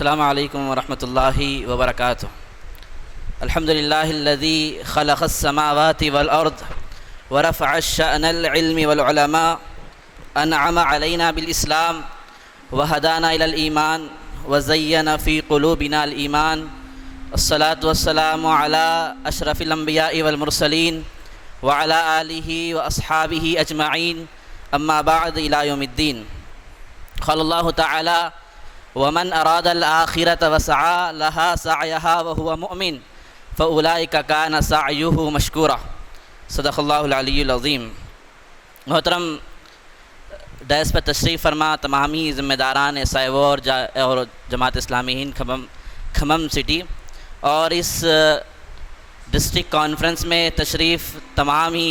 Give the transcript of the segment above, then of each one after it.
السلام علیکم ورحمۃ اللہ وبرکاتہ۔ الحمد للہ الذی خلق السماوات والارض ورفع الشأن العلم والعلماء انعم علینا بالاسلام وہدانا الی الایمان وزین فی قلوبنا الایمان۔ الصلاۃ والسلام علی اشرف الانبیاء والمرسلین وعلی آلہ واصحابہ اجمعین، اما بعد الی یوم الدین۔ قال اللہ تعالی ومن اراد الآخرة وسعى لها سعيها وهو مؤمن فأولئك كان سعيه مشكورا۔ صدق اللہ العلی العظیم۔ محترم ڈائس پر تشریف فرما تمامی ذمہ داران SIO اور جماعت اسلامی ہند کھمم سٹی، اور اس ڈسٹرکٹ کانفرنس میں تشریف تمامی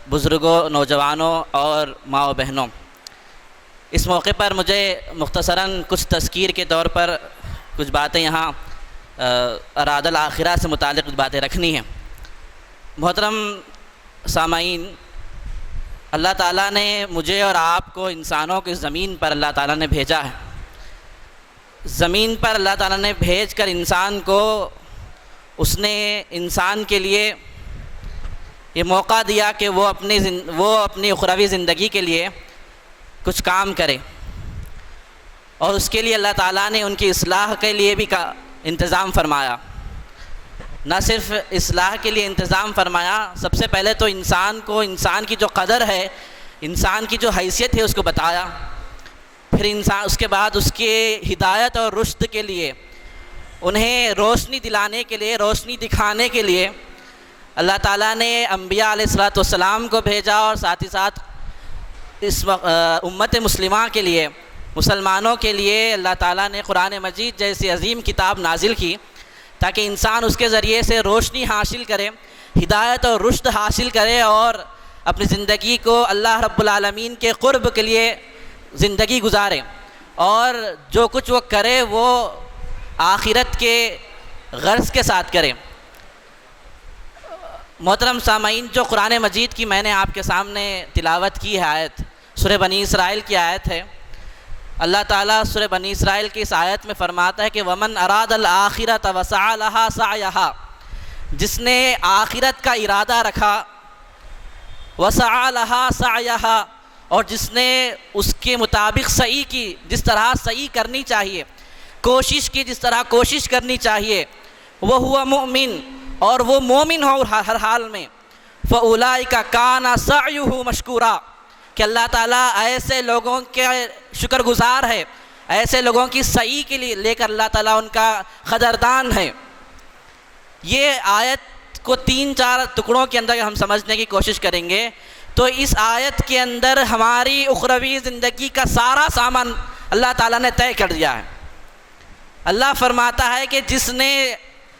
بزرگوں، نوجوانوں اور ماں و بہنوں، اس موقع پر مجھے مختصراً کچھ تذکیر کے طور پر کچھ باتیں یہاں اراد الآخرہ سے متعلق کچھ باتیں رکھنی ہیں۔ محترم سامعین، اللہ تعالیٰ نے مجھے اور آپ کو، انسانوں کو، اس زمین پر اللہ تعالیٰ نے بھیجا ہے۔ زمین پر اللہ تعالیٰ نے بھیج کر انسان کو، اس نے انسان کے لیے یہ موقع دیا کہ وہ اپنی اخروی زندگی کے لیے کچھ کام کرے، اور اس کے لیے اللہ تعالیٰ نے ان کی اصلاح کے لیے بھی انتظام فرمایا۔ نہ صرف اصلاح کے لیے انتظام فرمایا، سب سے پہلے تو انسان کو، انسان کی جو قدر ہے، انسان کی جو حیثیت ہے، اس کو بتایا۔ پھر اس کے بعد اس کے ہدایت اور رشد کے لیے، انہیں روشنی دلانے کے لیے، روشنی دکھانے کے لیے اللہ تعالیٰ نے انبیاء علیہ الصلوۃ والسلام کو بھیجا، اور ساتھ ہی ساتھ اس امت مسلمہ کے لیے، مسلمانوں کے لیے اللہ تعالیٰ نے قرآن مجید جیسی عظیم کتاب نازل کی، تاکہ انسان اس کے ذریعے سے روشنی حاصل کرے، ہدایت اور رشد حاصل کرے، اور اپنی زندگی کو اللہ رب العالمین کے قرب کے لیے زندگی گزارے، اور جو کچھ وہ کرے وہ آخرت کے غرض کے ساتھ کرے۔ محترم سامعین، جو قرآن مجید کی میں نے آپ کے سامنے تلاوت کی ہے آیت، سورہ بنی اسرائیل کی آیت ہے۔ اللہ تعالیٰ سورہ بنی اسرائیل کی اس آیت میں فرماتا ہے کہ وَمَنْ أَرَادَ الْآخِرَةَ وَسَعَى لَهَا سَعْيَهَا، جس نے آخرت کا ارادہ رکھا، وَسَعَى لَهَا سَعْيَهَا، اور جس نے اس کے مطابق سعی کی، جس طرح سعی کرنی چاہیے، کوشش کی جس طرح کوشش کرنی چاہیے، وَهُوَ مُؤْمِنٌ، اور وہ مومن ہو ہر حال میں، فَأُولَئِكَ كَانَ سَعْيُهُ مَشْكُورًا، کہ اللہ تعالیٰ ایسے لوگوں کے شکر گزار ہے، ایسے لوگوں کی سعی کے لیے لے کر اللہ تعالیٰ ان کا قدردان ہے۔ یہ آیت کو 3-4 ٹکڑوں کے اندر ہم سمجھنے کی کوشش کریں گے تو اس آیت کے اندر ہماری اخروی زندگی کا سارا سامان اللہ تعالیٰ نے طے کر دیا ہے۔ اللہ فرماتا ہے کہ جس نے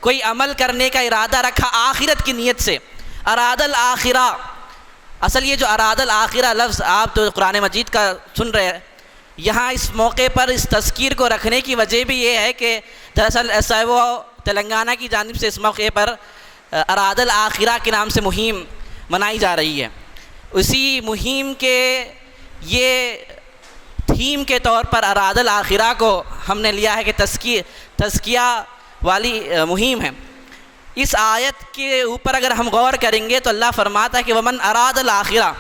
کوئی عمل کرنے کا ارادہ رکھا آخرت کی نیت سے، اراد الآخرہ، اصل یہ جو اراد الآخرہ لفظ آپ تو قرآن مجید کا سن رہے ہیں، یہاں اس موقع پر اس تذکیر کو رکھنے کی وجہ بھی یہ ہے کہ دراصل SIO تلنگانہ کی جانب سے اس موقع پر اراد الآخرہ کے نام سے مہم منائی جا رہی ہے۔ اسی مہم کے یہ تھیم کے طور پر اراد الآخرہ کو ہم نے لیا ہے کہ تزکیہ والی مہم ہے۔ اس آیت کے اوپر اگر ہم غور کریں گے تو اللہ فرماتا ہے کہ ومن اراد الآخرہ،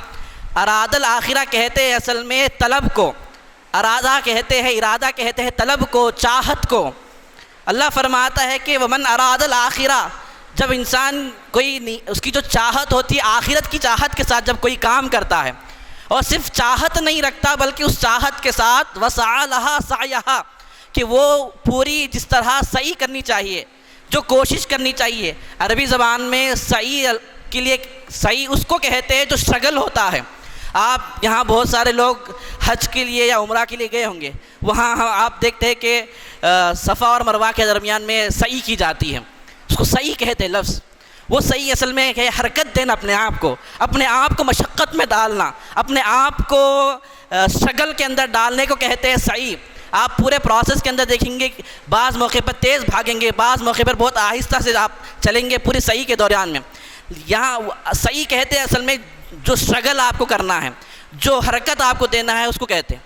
اراد الآخرہ کہتے ہیں اصل میں طلب کو، ارادہ کہتے ہیں، ارادہ کہتے ہیں طلب کو، چاہت کو۔ اللہ فرماتا ہے کہ ومن اراد الآخرہ، جب انسان اس کی جو چاہت ہوتی ہے آخرت کی چاہت کے ساتھ جب کوئی کام کرتا ہے، اور صرف چاہت نہیں رکھتا بلکہ اس چاہت کے ساتھ وسعى لها سعيها، کہ وہ پوری جس طرح سعی کرنی چاہیے، جو کوشش کرنی چاہیے۔ عربی زبان میں سعی کے لیے، سعی اس کو کہتے ہیں جو اسٹرگل ہوتا ہے۔ آپ یہاں بہت سارے لوگ حج کے لیے یا عمرہ کے لیے گئے ہوں گے، وہاں آپ دیکھتے ہیں کہ صفا اور مروہ کے درمیان میں سعی کی جاتی ہے، اس کو سعی کہتے ہیں لفظ۔ وہ سعی اصل میں ہے حرکت دینا، اپنے آپ کو مشقت میں ڈالنا، اپنے آپ کو اسٹرگل کے اندر ڈالنے کو کہتے ہیں سعی۔ آپ پورے پروسیس کے اندر دیکھیں گے، بعض موقع پر تیز بھاگیں گے، بعض موقع پر بہت آہستہ سے آپ چلیں گے پوری سعی کے دوران میں۔ یہاں سعی کہتے ہیں اصل میں جو اسٹرگل آپ کو کرنا ہے، جو حرکت آپ کو دینا ہے، اس کو کہتے ہیں۔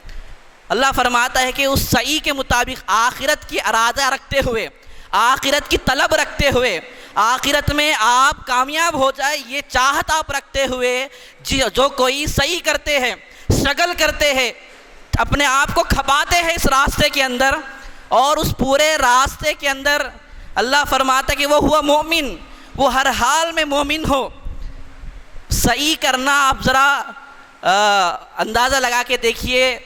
اللہ فرماتا ہے کہ اس سعی کے مطابق آخرت کی ارادہ رکھتے ہوئے، آخرت کی طلب رکھتے ہوئے، آخرت میں آپ کامیاب ہو جائے یہ چاہت آپ رکھتے ہوئے جو کوئی سعی کرتے ہیں، اسٹرگل کرتے ہیں، اپنے آپ کو کھپاتے ہیں اس راستے کے اندر، اور اس پورے راستے کے اندر اللہ فرماتا ہے کہ وہ ہوا مومن، وہ ہر حال میں مومن ہو۔ سعی کرنا آپ ذرا اندازہ لگا کے دیکھیے،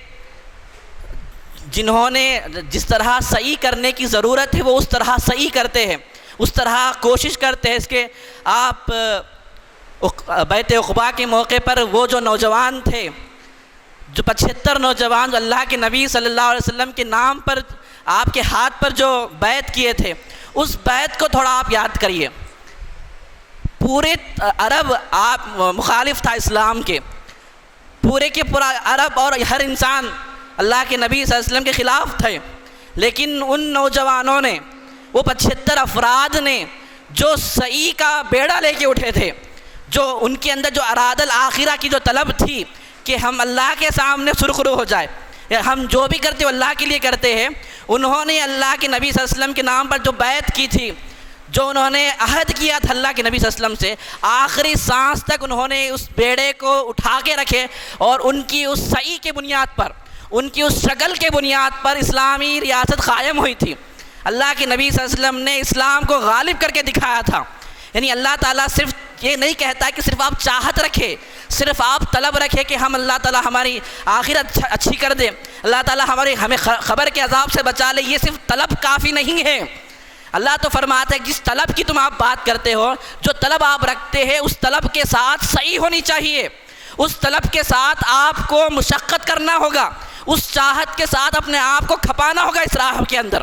جنہوں نے جس طرح سعی کرنے کی ضرورت ہے وہ اس طرح سعی کرتے ہیں، اس طرح کوشش کرتے ہیں۔ اس کے آپ بیت عقبہ کے موقع پر وہ جو نوجوان تھے، جو 75 نوجوان جو اللہ کے نبی صلی اللہ علیہ وسلم کے نام پر آپ کے ہاتھ پر جو بیعت کیے تھے، اس بیعت کو تھوڑا آپ یاد کریے۔ پورے عرب آپ مخالف تھا اسلام کے، پورے کے پورا عرب اور ہر انسان اللہ کے نبی صلی اللہ علیہ وسلم کے خلاف تھے، لیکن ان نوجوانوں نے، وہ 75 افراد نے جو سعی کا بیڑا لے کے اٹھے تھے، جو ان کے اندر جو اراد الآخرہ کی جو طلب تھی کہ ہم اللہ کے سامنے سرخرو ہو جائے، ہم جو بھی کرتے وہ اللہ کے لیے کرتے ہیں، انہوں نے اللہ کے نبی صلی اللہ علیہ وسلم کے نام پر جو بیعت کی تھی، جو انہوں نے عہد کیا تھا اللہ کے نبی صلی اللہ علیہ وسلم سے، آخری سانس تک انہوں نے اس بیڑے کو اٹھا کے رکھے، اور ان کی اس سعی کے بنیاد پر، ان کی اس شکل کے بنیاد پر اسلامی ریاست قائم ہوئی تھی۔ اللہ کے نبی صلی اللہ علیہ وسلم نے اسلام کو غالب کر کے دکھایا تھا۔ یعنی اللہ تعالیٰ صرف یہ نہیں کہتا کہ صرف آپ چاہت رکھے، صرف آپ طلب رکھے کہ ہم اللہ تعالیٰ ہماری آخرت اچھی کر دے، اللہ تعالیٰ ہمیں خبر کے عذاب سے بچا لے، یہ صرف طلب کافی نہیں ہے۔ اللہ تو فرماتا ہے جس طلب کی تم آپ بات کرتے ہو، جو طلب آپ رکھتے ہیں، اس طلب کے ساتھ سعی ہونی چاہیے، اس طلب کے ساتھ آپ کو مشقت کرنا ہوگا، اس چاہت کے ساتھ اپنے آپ کو کھپانا ہوگا اس راہ کے اندر۔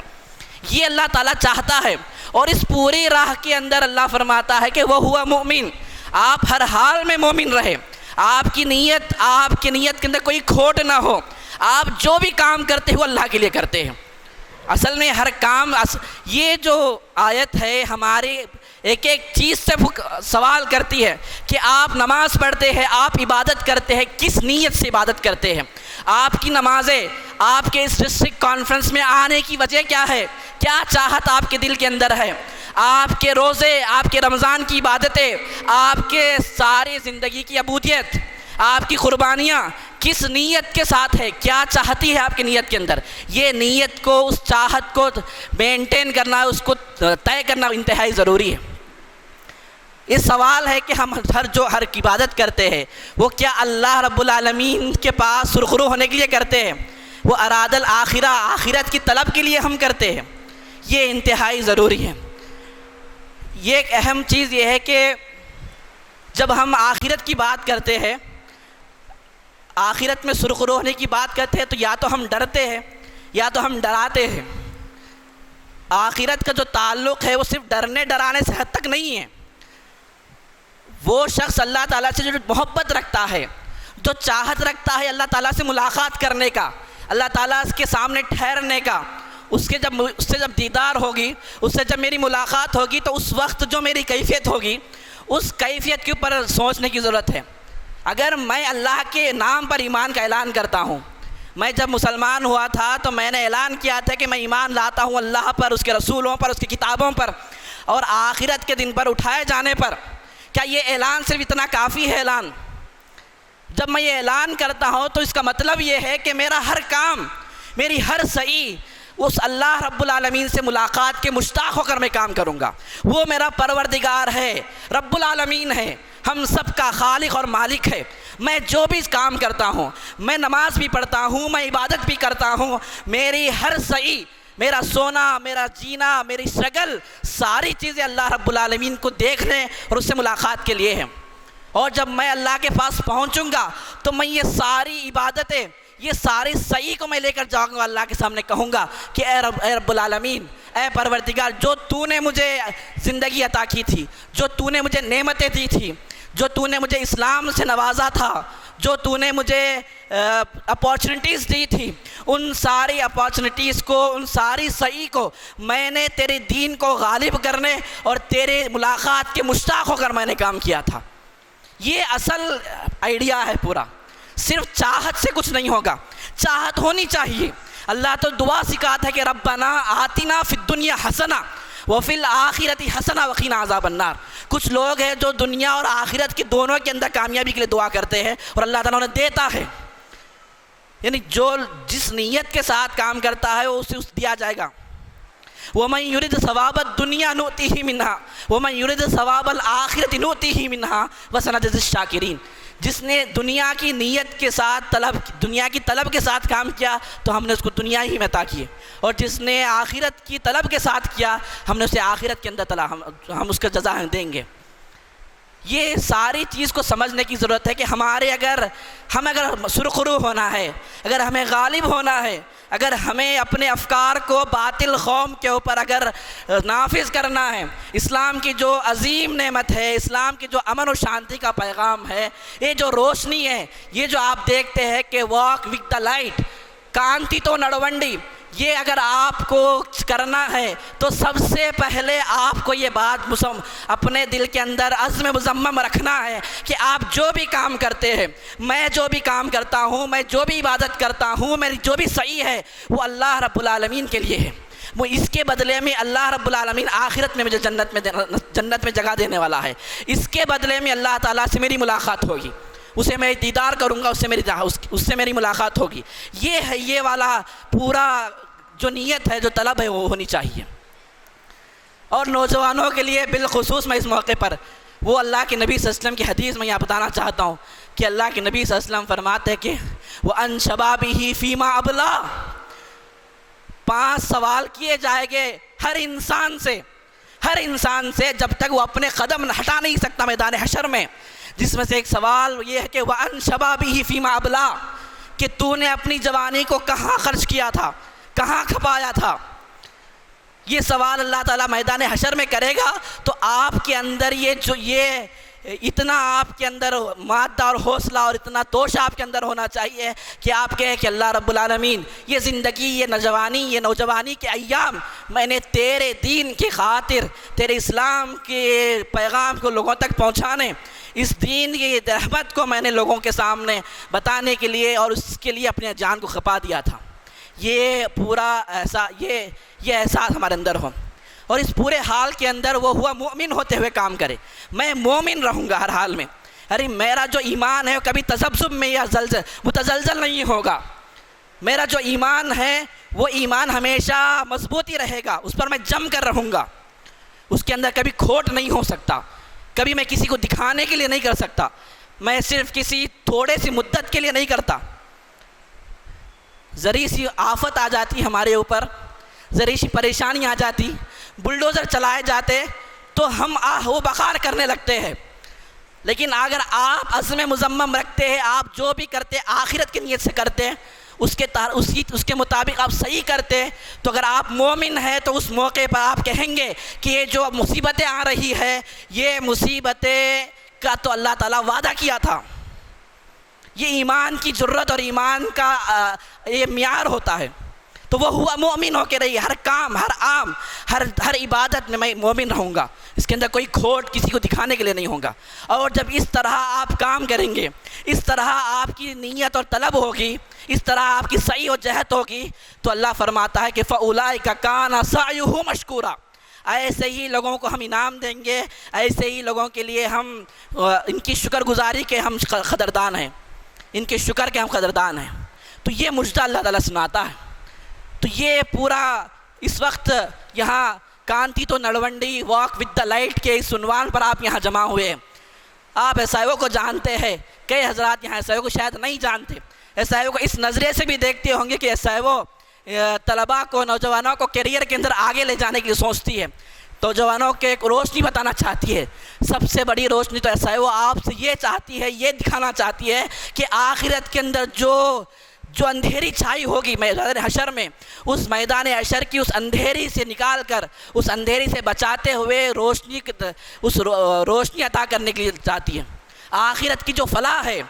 یہ اللہ تعالیٰ چاہتا ہے، اور اس پوری راہ کے اندر اللہ فرماتا ہے کہ وہ ہوا مومن، آپ ہر حال میں مومن رہے، آپ کی نیت کے اندر کوئی کھوٹ نہ ہو، آپ جو بھی کام کرتے ہو اللہ کے لیے کرتے ہیں۔ اصل میں ہر کام، یہ جو آیت ہے ہماری ایک ایک چیز سے سوال کرتی ہے کہ آپ نماز پڑھتے ہیں، آپ عبادت کرتے ہیں، کس نیت سے عبادت کرتے ہیں؟ آپ کی نمازیں آپ کے اس ڈسٹرکٹ کانفرنس میں آنے کی وجہ کیا ہے؟ کیا چاہت آپ کے دل کے اندر ہے؟ آپ کے روزے، آپ کے رمضان کی عبادتیں، آپ کے ساری زندگی کی عبودیت، آپ کی قربانیاں کس نیت کے ساتھ ہے؟ کیا چاہتی ہے آپ کی نیت کے اندر؟ یہ نیت کو، اس چاہت کو مینٹین کرنا، اس کو طے کرنا انتہائی ضروری ہے۔ یہ سوال ہے کہ ہم ہر عبادت کرتے ہیں وہ کیا اللہ رب العالمین کے پاس سرخرو ہونے کے لیے کرتے ہیں؟ وہ اراد الآخرہ، آخرت کی طلب کے لیے ہم کرتے ہیں؟ یہ انتہائی ضروری ہے۔ یہ ایک اہم چیز یہ ہے کہ جب ہم آخرت کی بات کرتے ہیں، آخرت میں سرخرو ہونے کی بات کرتے ہیں، تو یا تو ہم ڈرتے ہیں یا تو ہم ڈراتے ہیں۔ آخرت کا جو تعلق ہے وہ صرف ڈرنے ڈرانے سے حد تک نہیں ہے۔ وہ شخص اللہ تعالیٰ سے جو محبت رکھتا ہے، جو چاہت رکھتا ہے اللہ تعالیٰ سے ملاقات کرنے کا، اللہ تعالیٰ کے سامنے ٹھہرنے کا، اس سے جب دیدار ہوگی، اس سے جب میری ملاقات ہوگی، تو اس وقت جو میری کیفیت ہوگی، اس کیفیت کے اوپر سوچنے کی ضرورت ہے۔ اگر میں اللہ کے نام پر ایمان کا اعلان کرتا ہوں، میں جب مسلمان ہوا تھا تو میں نے اعلان کیا تھا کہ میں ایمان لاتا ہوں اللہ پر، اس کے رسولوں پر، اس کی کتابوں پر، اور آخرت کے دن پر اٹھائے جانے پر۔ کیا یہ اعلان صرف اتنا کافی ہے اعلان؟ جب میں یہ اعلان کرتا ہوں تو اس کا مطلب یہ ہے کہ میرا ہر کام، میری ہر سعی اس اللہ رب العالمین سے ملاقات کے مشتاق ہو کر میں کام کروں گا۔ وہ میرا پروردگار ہے، رب العالمین ہے، ہم سب کا خالق اور مالک ہے۔ میں جو بھی کام کرتا ہوں، میں نماز بھی پڑھتا ہوں، میں عبادت بھی کرتا ہوں، میری ہر سعی، میرا سونا، میرا جینا، میری شگل، ساری چیزیں اللہ رب العالمین کو دیکھنے اور اس سے ملاقات کے لیے ہیں۔ اور جب میں اللہ کے پاس پہنچوں گا تو میں یہ ساری عبادتیں، یہ ساری سعی کو میں لے کر جاؤں گا، اللہ کے سامنے کہوں گا کہ اے رب العالمین، اے پروردگار، جو تو نے مجھے زندگی عطا کی تھی، جو تو نے مجھے نعمتیں دی تھی، جو تو نے مجھے اسلام سے نوازا تھا، جو تو نے مجھے اپارچونیٹیز دی تھی، ان ساری اپارچونیٹیز کو، ان ساری سعی کو میں نے تیرے دین کو غالب کرنے اور تیرے ملاقات کے مشتاق ہو کر میں نے کام کیا تھا۔ یہ اصل آئیڈیا ہے پورا۔ صرف چاہت سے کچھ نہیں ہوگا، چاہت ہونی چاہیے۔ اللہ تو دعا سکھاتا ہے کہ ربنا آتنا فی الدنیا حسنہ وفی الآخرۃ حسنہ وقنا عذاب النار۔ کچھ لوگ ہیں جو دنیا اور آخرت کے دونوں کے اندر کامیابی کے لیے دعا کرتے ہیں اور اللہ تعالیٰ انہیں دیتا ہے، یعنی جو جس نیت کے ساتھ کام کرتا ہے اسے دیا جائے گا۔ وَمَن يُرِدْ ثَوَابَ الدُّنْيَا نُؤْتِهِ مِنْهَا وَمَن يُرِدْ ثَوَابَ الْآخِرَةِ نُؤْتِهِ مِنْهَا وَسَنَجْزِي الشَّاكِرِينَ۔ جس نے دنیا کی نیت کے ساتھ دنیا کی طلب کے ساتھ کام کیا تو ہم نے اس کو دنیا ہی میں عطا کیے، اور جس نے آخرت کی طلب کے ساتھ کیا ہم نے اسے آخرت کے اندر ہم اس کا جزا دیں گے۔ یہ ساری چیز کو سمجھنے کی ضرورت ہے کہ اگر سرخرو ہونا ہے، اگر ہمیں غالب ہونا ہے، اگر ہمیں اپنے افکار کو باطل قوم کے اوپر اگر نافذ کرنا ہے، اسلام کی جو عظیم نعمت ہے، اسلام کی جو امن و شانتی کا پیغام ہے، یہ جو روشنی ہے، یہ جو آپ دیکھتے ہیں کہ واک ود دا لائٹ کانتی تو نڑونڈی، یہ اگر آپ کو کرنا ہے تو سب سے پہلے آپ کو یہ بات اپنے دل کے اندر عزم مصمم رکھنا ہے کہ آپ جو بھی کام کرتے ہیں، میں جو بھی کام کرتا ہوں، میں جو بھی عبادت کرتا ہوں، میری جو بھی صحیح ہے وہ اللہ رب العالمین کے لیے ہے، وہ اس کے بدلے میں اللہ رب العالمین آخرت میں مجھے جنت میں جگہ دینے والا ہے، اس کے بدلے میں اللہ تعالیٰ سے میری ملاقات ہوگی، اسے میں دیدار کروں گا، اس سے میری ملاقات ہوگی۔ یہ ہے یہ والا پورا جو نیت ہے، جو طلب ہے وہ ہونی چاہیے۔ اور نوجوانوں کے لیے بالخصوص میں اس موقع پر وہ اللہ کے نبی صلی اللہ علیہ وسلم کی حدیث میں یہاں بتانا چاہتا ہوں کہ اللہ کے نبی صلی اللہ علیہ وسلم فرماتے ہیں کہ وَأَن شَبَابِهِ فِيمَا أَبْلَى، 5 سوال کیے جائیں گے ہر انسان سے جب تک وہ اپنے قدم ہٹا نہیں سکتا میدان حشر میں، جس میں سے ایک سوال یہ ہے کہ وَأَن شَبَابِهِ فِيمَا أَبْلَى، کہ تو نے اپنی جوانی کو کہاں خرچ کیا تھا، کہاں کھپایا تھا۔ یہ سوال اللہ تعالیٰ میدان حشر میں کرے گا تو آپ کے اندر یہ اتنا آپ کے اندر مادہ اور حوصلہ اور اتنا توش آپ کے اندر ہونا چاہیے کہ آپ کہیں کہ اللہ رب العالمین یہ زندگی، یہ نوجوانی کے ایام میں نے تیرے دین کی خاطر، تیرے اسلام کے پیغام کو لوگوں تک پہنچانے، اس دین کی رحمت کو میں نے لوگوں کے سامنے بتانے کے لیے اور اس کے لیے اپنے جان کو کھپا دیا تھا۔ یہ پورا یہ احساس ہمارے اندر ہو، اور اس پورے حال کے اندر وہ ہوا مومن ہوتے ہوئے کام کرے۔ میں مومن رہوں گا ہر حال میں، میرا جو ایمان ہے وہ کبھی تذبذب میں یا متزلزل نہیں ہوگا، میرا جو ایمان ہے وہ ایمان ہمیشہ مضبوطی رہے گا، اس پر میں جم کر رہوں گا، اس کے اندر کبھی کھوٹ نہیں ہو سکتا، کبھی میں کسی کو دکھانے کے لیے نہیں کر سکتا، میں صرف کسی تھوڑے سی مدت کے لیے نہیں کرتا۔ ذری سی آفت آ جاتی ہمارے اوپر، ذری سی پریشانی آ جاتی، بلڈوزر چلائے جاتے تو ہم آہ و بخار کرنے لگتے ہیں، لیکن اگر آپ عزم مصمم رکھتے ہیں، آپ جو بھی کرتے آخرت کی نیت سے کرتے، اس کے مطابق آپ صحیح کرتے، تو اگر آپ مومن ہیں تو اس موقع پر آپ کہیں گے کہ یہ جو مصیبتیں آ رہی ہے، یہ مصیبتیں کا تو اللہ تعالیٰ وعدہ کیا تھا۔ یہ ایمان کی جرت اور ایمان کا یہ معیار ہوتا ہے، تو وہ ہوا مومن ہو کے رہی، ہر کام، ہر عام، ہر عبادت میں مومن رہوں گا، اس کے اندر کوئی کھوٹ کسی کو دکھانے کے لیے نہیں ہوگا۔ اور جب اس طرح آپ کام کریں گے، اس طرح آپ کی نیت اور طلب ہوگی، اس طرح آپ کی صحیح و جہت ہوگی، تو اللہ فرماتا ہے کہ فَأُولَئِكَ كَانَ سَعْيُهُ مَشْكُورًا، ایسے ہی لوگوں کو ہم انعام دیں گے، ایسے ہی لوگوں کے لیے ہم ان کی شکر گزاری کے ہم قدردان ہیں، ان کے شکر کے ہم قدردان ہیں۔ تو یہ مجدہ اللہ تعالیٰ سناتا ہے۔ تو یہ پورا اس وقت یہاں کانتی تو نڑونڈی واک ود دا لائٹ کے اس عنوان پر آپ یہاں جمع ہوئے ہیں۔ آپ ایس آئی او کو جانتے ہیں، کئی حضرات یہاں ایس آئی او کو شاید نہیں جانتے، ایس آئی او کو اس نظریے سے بھی دیکھتے ہوں گے کہ ایس آئی او طلباء کو، نوجوانوں کو کیریئر کے اندر آگے لے جانے کے لیے سوچتی ہے، نوجوانوں کو ایک روشنی بتانا چاہتی ہے۔ سب سے بڑی روشنی تو ایسا ہے، وہ آپ سے یہ چاہتی ہے، یہ دکھانا چاہتی ہے کہ آخرت کے اندر جو اندھیری چھائی ہوگی میدان حشر میں، اس میدان حشر کی اس اندھیری سے نکال کر، اس اندھیری سے بچاتے ہوئے روشنی عطا کرنے کے لیے چاہتی ہے۔ آخرت کی جو فلاح ہے،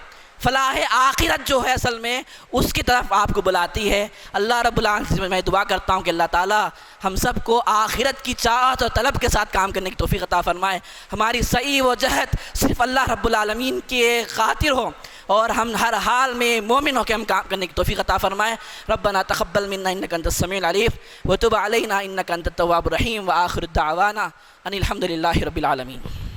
فلاح آخرت جو ہے اصل میں اس کی طرف آپ کو بلاتی ہے۔ اللہ رب العالمین سے میں دعا کرتا ہوں کہ اللہ تعالیٰ ہم سب کو آخرت کی چاہت اور طلب کے ساتھ کام کرنے کی توفیق عطا فرمائے، ہماری سعی و جہد صرف اللہ رب العالمین کے خاطر ہو، اور ہم ہر حال میں مومن ہو کے ہم کام کرنے کی توفیق عطا فرمائے۔ ربنا تقبل منا انک انت السمیع العلیم وتب علینا انک انت التواب الرحیم، وآخر دعوانا ان الحمد للہ رب العالمین۔